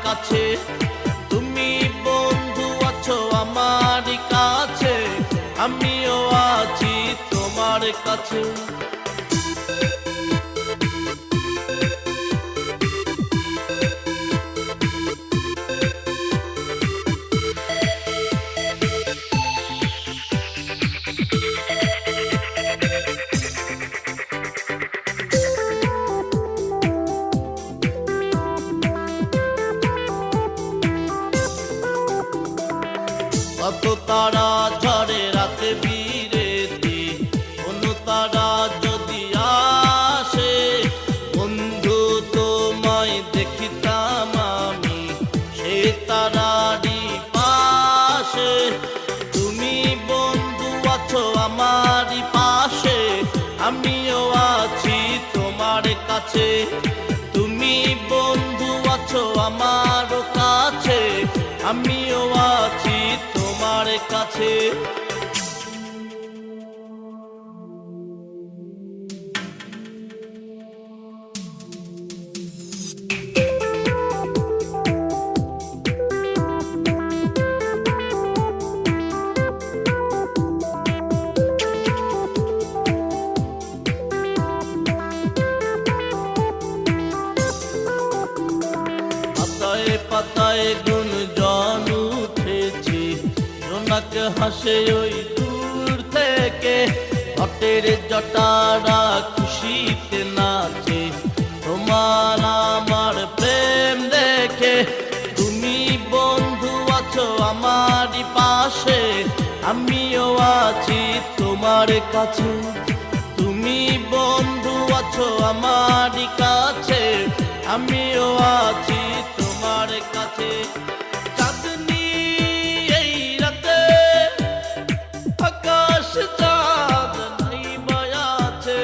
কাছে, তুমি বন্ধু আছো আমার কাছে, আমিও আছি তোমার কাছে। কত তারা ঝরে রাতে বিরেতে, কোনো তারা যদি আসে, বন্ধু তোমায় দেখিতাম আমি সে তারারই পাশে। তুমি বন্ধু আছো আমারই পাশে, আমিও আছি তোমার কাছে। তুমি বন্ধু আছো আমার কাছে, আমিও আছি তোমার কাছে। পাতায় পাতায় গুঞ্জন উঠেছে, জোনাক হাসে ওই দূর থেকে, ঘটের জটারা খুশিতে নাচে তোমার আমার প্রেম দেখে। তুমি বন্ধু আছো আমারই পাশে, আমিও আছি তোমার কাছে। তুমি বন্ধু আছো আমারই কাছে, আমিও আছি তোমার কাছে। চাঁদনি এই রাতে আকাশ চাঁদ নাই বায়াছে,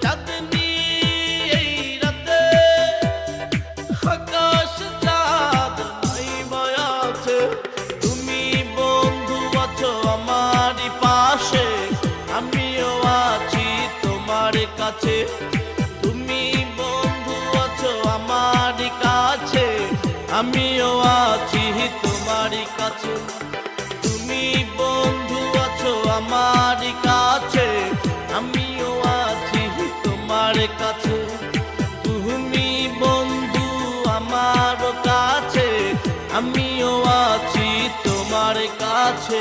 চাঁদনি এই রাতে আকাশ চাঁদ নাই বায়াছে। তুমি বন্ধু আছো আমারই পাশে, আমিও আছি তোমার কাছে। তুমি বন্ধু আছো আমার কাছে, আমিও আছি তোমার কাছে। তুমি বন্ধু আছো আমার কাছে, আমিও আছি তোমার কাছে। তুমি বন্ধু আমার কাছে, আমিও আছি তোমার কাছে।